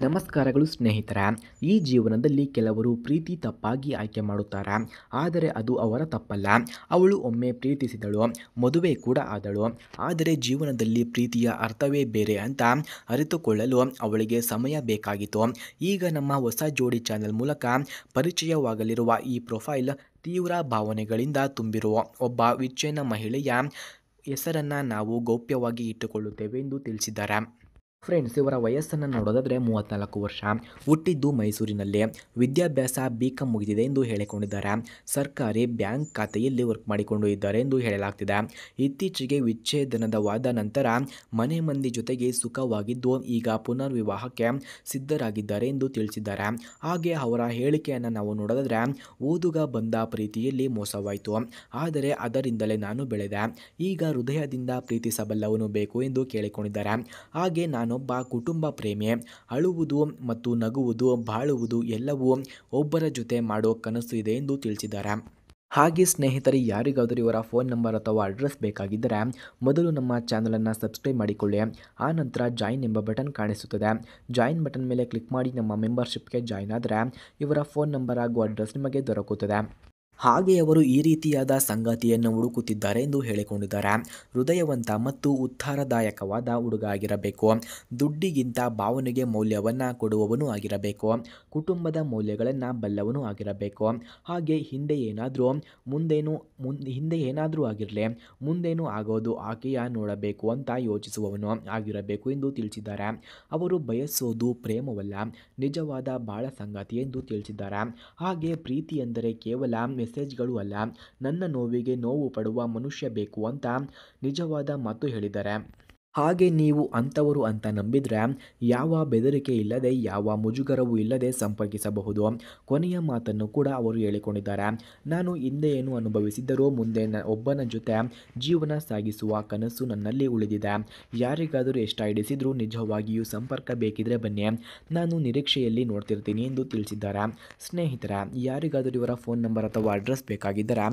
ನಮಸ್ಕಾರಗಳು ಸ್ನೇಹಿತರೆ. ಈ ಜೀವನದಲ್ಲಿ ಕೆಲವರು ಪ್ರೀತಿ ತಪ್ಪಾಗಿ ಆಯ್ಕೆ ಮಾಡುತ್ತಾರೆ. ಆದರೆ ಅದು ಅವರ ತಪ್ಪಲ್ಲ. ಅವಳು ಒಮ್ಮೆ ಪ್ರೀತಿಸಿದಳು, ಮದುವೆ ಕೂಡ ಆದಳು. ಆದರೆ ಜೀವನದಲ್ಲಿ ಪ್ರೀತಿಯ ಅರ್ಥವೇ ಬೇರೆ ಅಂತ ಅರಿತುಕೊಳ್ಳಲು ಅವಳಿಗೆ ಸಮಯ ಬೇಕಾಗಿತ್ತು. ಈಗ ನಮ್ಮ ಹೊಸ ಜೋಡಿ ಚಾನೆಲ್ ಮೂಲಕ ಪರಿಚಯವಾಗಲಿರುವ ಈ ಪ್ರೊಫೈಲ್ ತೀವ್ರ ಭಾವನೆಗಳಿಂದ ತುಂಬಿರುವ ಒಬ್ಬ ವಿಚ್ಛೇದನ ಮಹಿಳೆಯ ಹೆಸರನ್ನು ನಾವು ಗೌಪ್ಯವಾಗಿ ಇಟ್ಟುಕೊಳ್ಳುತ್ತೇವೆ ಎಂದು ತಿಳಿಸಿದ್ದಾರೆ. ಫ್ರೆಂಡ್ಸ್, ಇವರ ವಯಸ್ಸನ್ನು ನೋಡೋದಾದರೆ 34 ವರ್ಷ. ಹುಟ್ಟಿದ್ದು ಮೈಸೂರಿನಲ್ಲಿ. ವಿದ್ಯಾಭ್ಯಾಸ BCom ಮುಗಿದಿದೆ ಎಂದು ಹೇಳಿಕೊಂಡಿದ್ದಾರೆ. ಸರ್ಕಾರಿ ಬ್ಯಾಂಕ್ ಖಾತೆಯಲ್ಲಿ ವರ್ಕ್ ಮಾಡಿಕೊಂಡು ಇದ್ದಾರೆ ಎಂದು ಹೇಳಲಾಗ್ತಿದೆ. ಇತ್ತೀಚೆಗೆ ವಿಚ್ಛೇದನದ ವಾದ ನಂತರ ಮನೆ ಮಂದಿ ಜೊತೆಗೆ ಸುಖವಾಗಿದ್ದು ಈಗ ಪುನರ್ವಿವಾಹಕ್ಕೆ ಸಿದ್ಧರಾಗಿದ್ದಾರೆ ಎಂದು ತಿಳಿಸಿದ್ದಾರೆ. ಹಾಗೆ ಅವರ ಹೇಳಿಕೆಯನ್ನು ನಾವು ನೋಡೋದಾದರೆ, ಓದುಗ ಬಂದ ಪ್ರೀತಿಯಲ್ಲಿ ಮೋಸವಾಯಿತು, ಆದರೆ ಅದರಿಂದಲೇ ನಾನು ಬೆಳೆದೆ. ಈಗ ಹೃದಯದಿಂದ ಪ್ರೀತಿಸಬಲ್ಲವನು ಬೇಕು ಎಂದು ಕೇಳಿಕೊಂಡಿದ್ದಾರೆ. ಹಾಗೆ ನಾನೊಬ್ಬ ಕುಟುಂಬ ಪ್ರೇಮಿ. ಅಳುವುದು ಮತ್ತು ನಗುವುದು, ಬಾಳುವುದು ಎಲ್ಲವೂ ಒಬ್ಬರ ಜೊತೆ ಮಾಡೋ ಕನಸು ಇದೆ ಎಂದು ತಿಳಿಸಿದ್ದಾರೆ. ಹಾಗೆ ಸ್ನೇಹಿತರೆ, ಯಾರಿಗಾದರೂ ಇವರ ಫೋನ್ ನಂಬರ್ ಅಥವಾ ಅಡ್ರೆಸ್ ಬೇಕಾಗಿದ್ದರೆ ಮೊದಲು ನಮ್ಮ ಚಾನಲನ್ನು ಸಬ್ಸ್ಕ್ರೈಬ್ ಮಾಡಿಕೊಳ್ಳಿ. ಆ ನಂತರ ಜಾಯಿನ್ ಎಂಬ ಬಟನ್ ಕಾಣಿಸುತ್ತದೆ. ಜಾಯಿನ್ ಬಟನ್ ಮೇಲೆ ಕ್ಲಿಕ್ ಮಾಡಿ ನಮ್ಮ ಮೆಂಬರ್ಶಿಪ್ಗೆ ಜಾಯಿನ್ ಆದರೆ ಇವರ ಫೋನ್ ನಂಬರ್ ಹಾಗೂ ಅಡ್ರೆಸ್ ನಿಮಗೆ ದೊರಕುತ್ತದೆ. ಹಾಗೆ ಅವರು ಈ ರೀತಿಯಾದ ಸಂಗಾತಿಯನ್ನು ಹುಡುಕುತ್ತಿದ್ದಾರೆ ಎಂದು ಹೇಳಿಕೊಂಡಿದ್ದಾರೆ. ಹೃದಯವಂತ ಮತ್ತು ಉತ್ಸಾಹದಾಯಕವಾದ ಹುಡುಗ ಆಗಿರಬೇಕು. ದುಡ್ಡಿಗಿಂತ ಭಾವನೆಗೆ ಮೌಲ್ಯವನ್ನು ಕೊಡುವವನು ಆಗಿರಬೇಕು. ಕುಟುಂಬದ ಮೌಲ್ಯಗಳನ್ನು ಬಲ್ಲವನು ಆಗಿರಬೇಕು. ಹಾಗೆ ಹಿಂದೆ ಏನಾದರೂ ಆಗಿರಲಿ, ಮುಂದೇನು ಆಗೋದು ಆಕೆಯ ನೋಡಬೇಕು ಅಂತ ಯೋಚಿಸುವವನು ಆಗಿರಬೇಕು ಎಂದು ತಿಳಿಸಿದ್ದಾರೆ. ಅವರು ಬಯಸೋದು ಪ್ರೇಮವಲ್ಲ, ನಿಜವಾದ ಬಾಳ ಸಂಗಾತಿ ಎಂದು ತಿಳಿಸಿದ್ದಾರೆ. ಹಾಗೆ ಪ್ರೀತಿ ಎಂದರೆ ಕೇವಲ ಮೆಸೇಜ್ಗಳು ಅಲ್ಲ, ನನ್ನ ನೋವಿಗೆ ನೋವು ಪಡುವ ಮನುಷ್ಯ ಬೇಕು ಅಂತ ನಿಜವಾದ ಮಾತು ಹೇಳಿದ್ದಾರೆ. ಹಾಗೆ ನೀವು ಅಂಥವರು ಅಂತ ನಂಬಿದರೆ ಯಾವ ಬೆದರಿಕೆ ಇಲ್ಲದೆ, ಯಾವ ಮುಜುಗರವೂ ಇಲ್ಲದೆ ಸಂಪರ್ಕಿಸಬಹುದು. ಕೊನೆಯ ಮಾತನ್ನು ಕೂಡ ಅವರು ಹೇಳಿಕೊಂಡಿದ್ದಾರೆ. ನಾನು ಹಿಂದೆ ಏನು ಅನುಭವಿಸಿದ್ದರೂ ಮುಂದೆ ಒಬ್ಬನ ಜೊತೆ ಜೀವನ ಸಾಗಿಸುವ ಕನಸು ನನ್ನಲ್ಲಿ ಉಳಿದಿದೆ. ಯಾರಿಗಾದರೂ ಇಷ್ಟ ಹಿಡಿಸಿದ್ರೂ ನಿಜವಾಗಿಯೂ ಸಂಪರ್ಕ ಬೇಕಿದ್ರೆ ಬನ್ನಿ, ನಾನು ನಿರೀಕ್ಷೆಯಲ್ಲಿ ನೋಡ್ತಿರ್ತೀನಿ ಎಂದು ತಿಳಿಸಿದ್ದಾರೆ. ಸ್ನೇಹಿತರೆ, ಯಾರಿಗಾದರೂ ಇವರ ಫೋನ್ ನಂಬರ್ ಅಥವಾ ಅಡ್ರೆಸ್ ಬೇಕಾಗಿದ್ದರೆ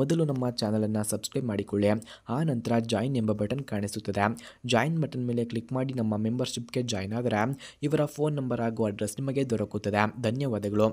ಮೊದಲು ನಮ್ಮ ಚಾನಲನ್ನು ಸಬ್ಸ್ಕ್ರೈಬ್ ಮಾಡಿಕೊಳ್ಳಿ. ಆ ನಂತರ ಜಾಯಿನ್ ಎಂಬ ಬಟನ್ ಕಾಣಿಸುತ್ತದೆ. ಜಾಯಿನ್ ಬಟನ್ ಮೇಲೆ ಕ್ಲಿಕ್ ಮಾಡಿ ನಮ್ಮ ಮೆಂಬರ್ಶಿಪ್ಗೆ ಜಾಯಿನ್ ಆದರೆ ಇವರ ಫೋನ್ ನಂಬರ್ ಹಾಗೂ ಅಡ್ರೆಸ್ ನಿಮಗೆ ದೊರಕುತ್ತದೆ. ಧನ್ಯವಾದಗಳು.